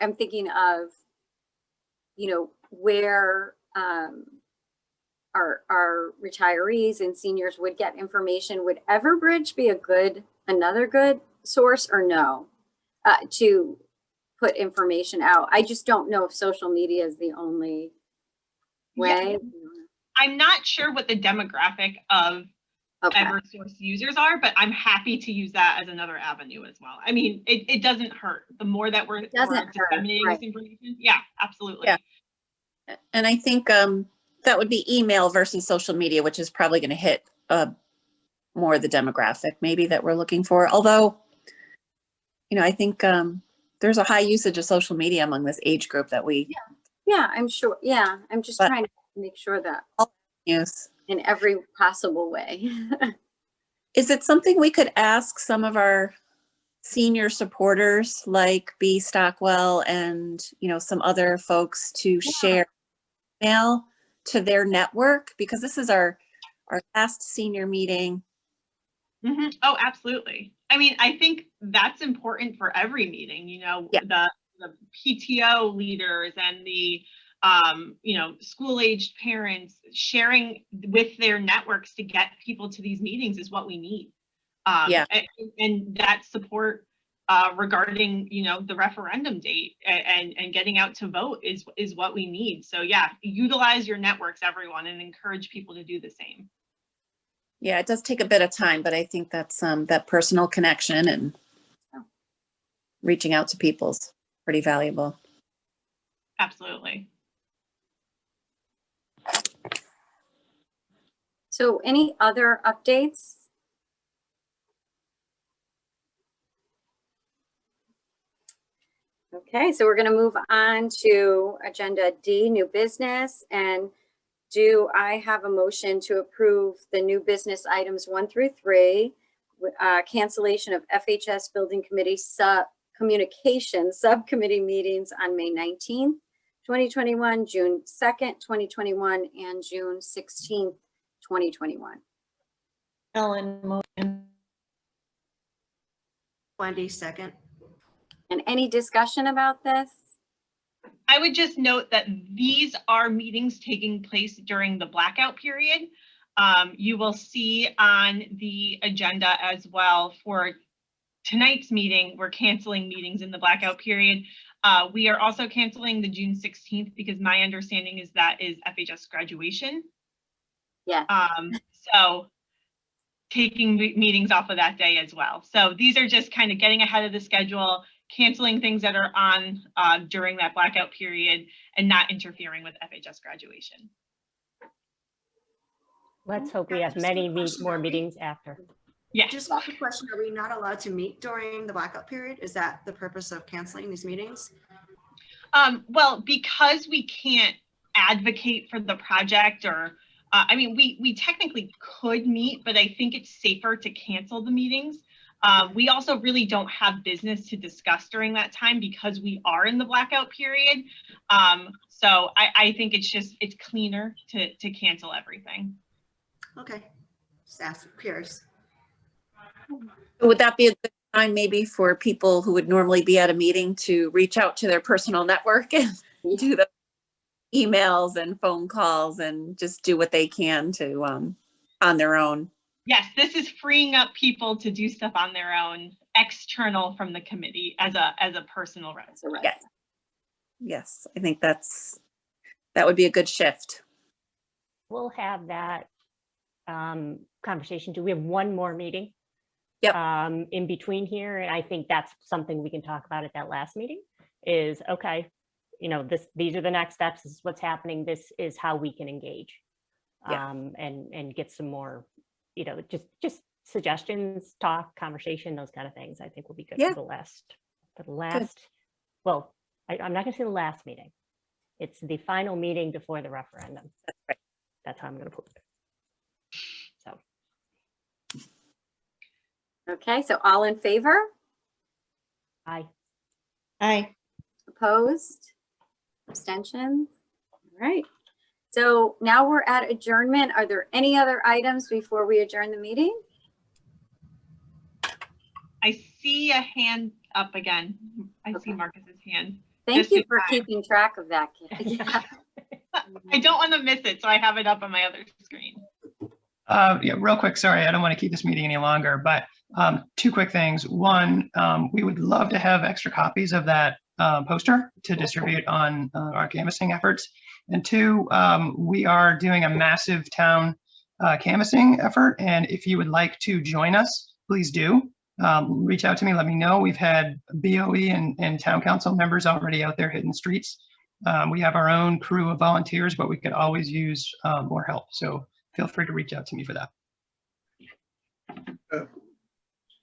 I'm thinking of, where our retirees and seniors would get information. Would Everbridge be another good source, or no, to put information out? I just don't know if social media is the only way. Yeah. I'm not sure what the demographic of Eversource users are, but I'm happy to use that as another avenue as well. I mean, it doesn't hurt. The more that we're disseminating this information. Yeah, absolutely. Yeah. And I think that would be email versus social media, which is probably going to hit more the demographic maybe that we're looking for. Although, I think there's a high usage of social media among this age group that we. Yeah, I'm sure. Yeah, I'm just trying to make sure that use in every possible way. Is it something we could ask some of our senior supporters like B. Stockwell and, some other folks to share email to their network? Because this is our last senior meeting. Mm-hmm. Oh, absolutely. I mean, I think that's important for every meeting, the PTO leaders and the school-aged parents sharing with their networks to get people to these meetings is what we need. And that support regarding, the referendum date and getting out to vote is what we need. So yeah, utilize your networks, everyone, and encourage people to do the same. Yeah, it does take a bit of time, but I think that's that personal connection and reaching out to people's pretty valuable. Absolutely. So any other updates? Okay, so we're going to move on to agenda D, new business. And do I have a motion to approve the new business items 1 through 3, cancellation of FHS Building Committee Communications Subcommittee meetings on May 19th, 2021, June 2nd, 2021, and June 16th, 2021. Ellen, motion. Wendy, second. And any discussion about this? I would just note that these are meetings taking place during the blackout period. You will see on the agenda as well for tonight's meeting, we're canceling meetings in the blackout period. We are also canceling the June 16th because my understanding is that is FHS graduation. Yeah. So taking meetings off of that day as well. So these are just kind of getting ahead of the schedule, canceling things that are on during that blackout period and not interfering with FHS graduation. Let's hope we have many more meetings after. Yeah. Just a quick question. Are we not allowed to meet during the blackout period? Is that the purpose of canceling these meetings? Well, because we can't advocate for the project or, I mean, we technically could meet, but I think it's safer to cancel the meetings. We also really don't have business to discuss during that time because we are in the blackout period. So I think it's cleaner to cancel everything. Okay. Just curious. Would that be a good time maybe for people who would normally be at a meeting to reach out to their personal network and do the emails and phone calls and just do what they can to on their own? Yes, this is freeing up people to do stuff on their own, external from the committee as a personal resident. Yes. Yes, I think that would be a good shift. We'll have that conversation. Do we have one more meeting? Yep. In between here, and I think that's something we can talk about at that last meeting is, okay, you know, these are the next steps, this is what's happening, this is how we can engage. Yeah. And get some more, you know, just suggestions, talk, conversation, those kind of things, I think will be good Yeah. for the last, well, I'm not gonna say the last meeting. It's the final meeting before the referendum. That's right. That's how I'm gonna put it. So. Okay, so all in favor? Aye. Aye. Opposed? Abstention? All right. So now we're at adjournment. Are there any other items before we adjourn the meeting? I see a hand up again. I see Marcus's hand. Thank Just you in for time. keeping track of that. Yeah. I don't want to miss it, so I have it up on my other screen. Yeah, real quick, sorry, I don't want to keep this meeting any longer, but two quick things. One, we would love to have extra copies of that poster to distribute on our canvassing efforts. And two, we are doing a massive town canvassing effort. And if you would like to join us, please do. Reach out to me, let me know. We've had BOE and town council members already out there hitting streets. We have our own crew of volunteers, but we could always use more help. So feel free to reach out to me for that.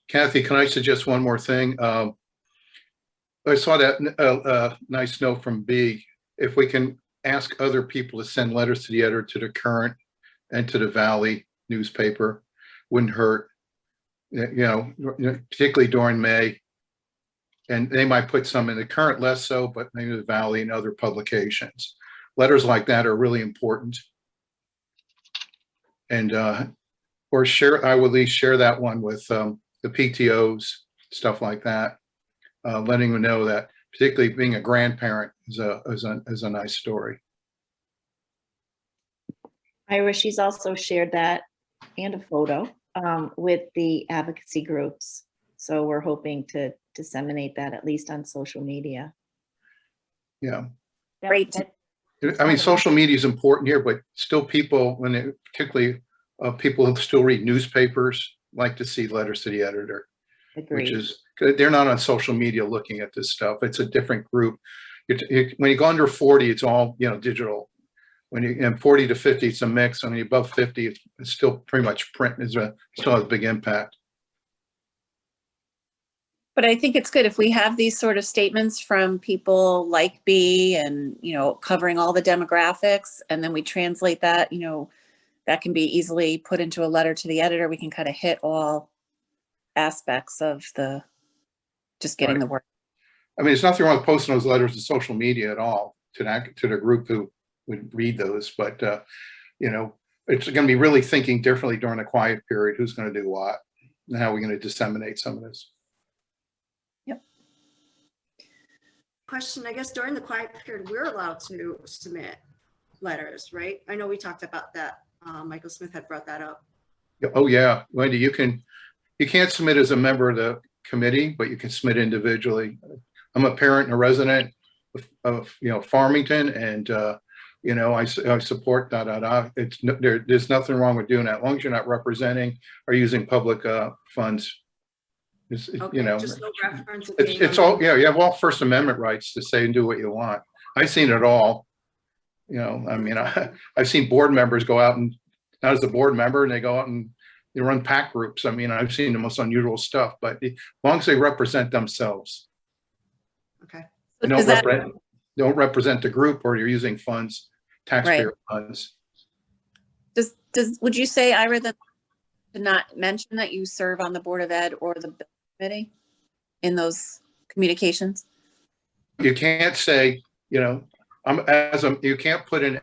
Kathy, can I suggest one more thing? I saw that nice note from B. If we can ask other people to send letters to the editor, to the Current and to the Valley newspaper, wouldn't hurt. You know, particularly during May. And they might put some in the Current, less so, but maybe the Valley and other publications. Letters like that are really important. And or share, I would at least share that one with the PTOs, stuff like that, letting them know that particularly being a grandparent is a nice story. Ira, she's also shared that and a photo with the advocacy groups. So we're hoping to disseminate that at least on social media. Yeah. Great. I mean, social media is important here, but still people, particularly people who still read newspapers, like to see letters to the editor, Agreed. which is, they're not on social media looking at this stuff. It's a different group. When you go under 40, it's all, you know, digital. When you, and 40 to 50, it's a mix. I mean, above 50, it's still pretty much print still has a big impact. But I think it's good if we have these sort of statements from people like B and, you know, covering all the demographics, and then we translate that, you know, that can be easily put into a letter to the editor. We can kind of hit all aspects of just getting Right. the word. I mean, there's nothing wrong with posting those letters to social media at all to the group who would read those, but you know, it's going to be really thinking differently during the quiet period. Who's going to do what, and how are we going to disseminate some of this? question, I guess during the quiet period, we're allowed to submit letters, right? I know we talked about that. Michael Smith had brought that up. Oh, yeah, Wendy, you can't submit as a member of the committee, but you can submit individually. I'm a parent and a resident of Farmington, and I support there's nothing wrong with doing that, as long as you're not representing or using public funds. Okay, just no reference. It's all, you have all First Amendment rights to say and do what you want. I've seen it all. I mean, I've seen board members go out and, not as a board member, and they go out and they run pack groups. I mean, I've seen the most unusual stuff, but as long as they represent themselves. Okay. And don't represent the group, or you're using funds, taxpayer funds. Would you say, Ira, that to not mention that you serve on the Board of Ed or the committee in those communications? You can't say, you can't put in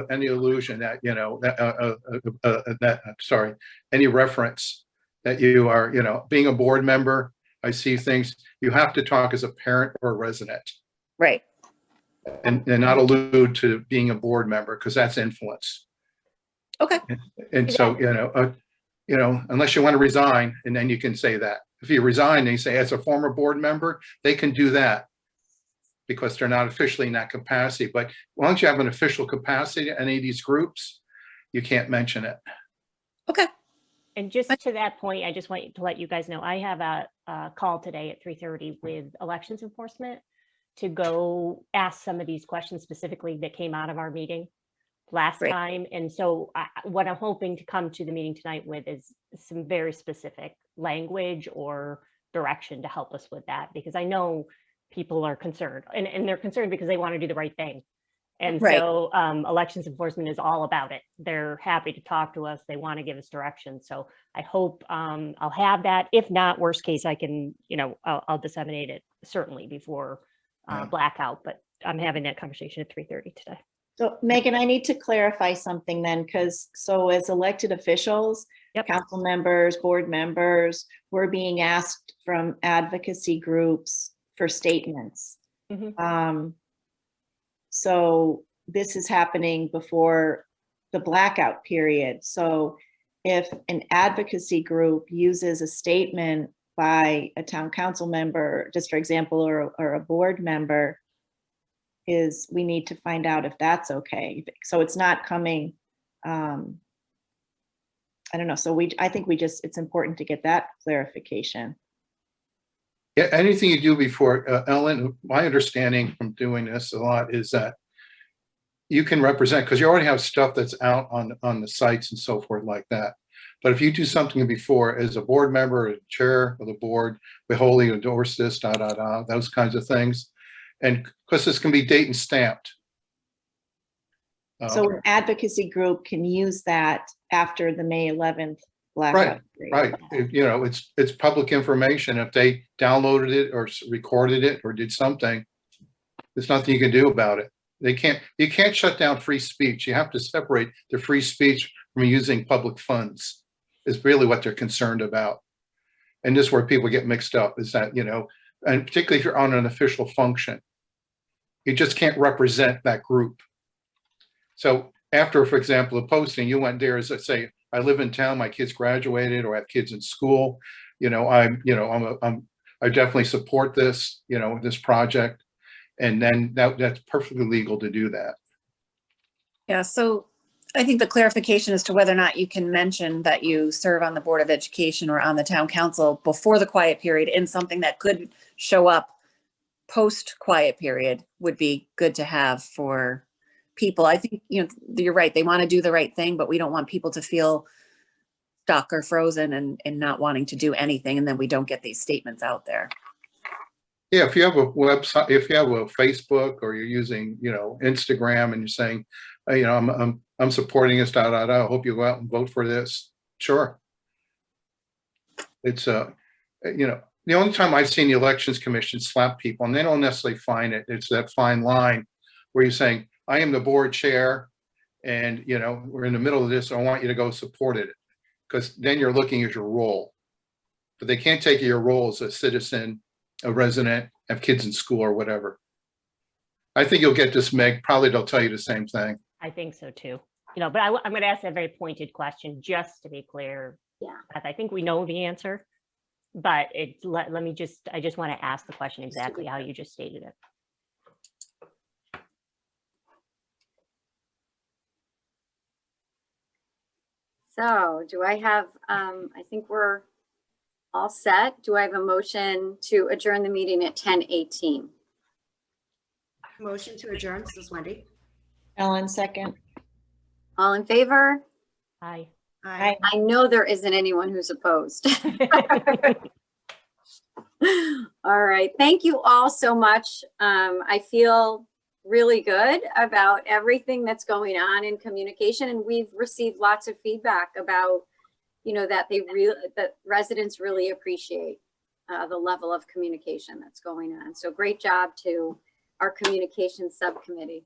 any illusion that, any reference that you are, being a board member. I see things, you have to talk as a parent or a resident. Right. And not allude to being a board member, because that's influence. Okay. And so, unless you want to resign, and then you can say that. If you resign and you say, as a former board member, they can do that because they're not officially in that capacity. But as long as you have an official capacity in any of these groups, you can't mention it. Okay. And just to that point, I just want to let you guys know, I have a call today at 3:30 with elections enforcement to go ask some of these questions specifically that came out of our meeting last time. And so what I'm hoping to come to the meeting tonight with is some very specific language or direction to help us with that, because I know people are concerned, and they're concerned because they want to do the right thing. And so elections enforcement is all about it. They're happy to talk to us. They want to give us direction. So I hope I'll have that. If not, worst case, I can, I'll disseminate it certainly before blackout, but I'm having that conversation at 3:30 today. So Megan, I need to clarify something then, because as elected officials, council members, board members, we're being asked from advocacy groups for statements. So this is happening before the blackout period. So if an advocacy group uses a statement by a town council member, just for example, or a board member, we need to find out if that's okay. So it's not coming, I don't know. So I think it's important to get that clarification. Yeah, anything you do before, Ellen, my understanding from doing this a lot is that you can represent, because you already have stuff that's out on the sites and so forth like that. But if you do something before as a board member, or chair of the board, we wholly endorse this, those kinds of things. And because this can be date and stamped. So an advocacy group can use that after the May 11th blackout. Right. It's public information. If they downloaded it or recorded it or did something, there's nothing you can do about it. You can't shut down free speech. You have to separate the free speech from using public funds, is really what they're concerned about. And this is where people get mixed up, is that, and particularly if you're on an official function, you just can't represent that group. So after, for example, a posting, you went there as, let's say, I live in town, my kids graduated, or I have kids in school, I definitely support this, this project. And then that's perfectly legal to do that. Yeah, so I think the clarification as to whether or not you can mention that you serve on the Board of Education or on the town council before the quiet period in something that could show up post-quiet period would be good to have for people. I think, you're right. They want to do the right thing, but we don't want people to feel stuck or frozen and not wanting to do anything. And then we don't get these statements out there. Yeah, if you have a website, if you have a Facebook, or you're using, Instagram, and you're saying, I'm supporting this, I hope you go out and vote for this. Sure. It's the only time I've seen the Elections Commission slap people, and they don't necessarily fine it, it's that fine line where you're saying, I am the board chair, and we're in the middle of this, I want you to go support it, because then you're looking at your role. But they can't take your role as a citizen, a resident, have kids in school or whatever. I think you'll get this, Meg. Probably they'll tell you the same thing. I think so too. But I'm going to ask a very pointed question, just to be clear. Yeah. Beth, I think we know the answer, but I just want to ask the question exactly how you just stated it. So do I have, I think we're all set. Do I have a motion to adjourn the meeting at 10:18? Motion to adjourn. This is Wendy. Ellen, second. All in favor? Aye. Aye. I know there isn't anyone who's opposed. All right. Thank you all so much. I feel really good about everything that's going on in communication, and we've received lots of feedback about, that residents really appreciate the level of communication that's going on. So great job to our communications subcommittee.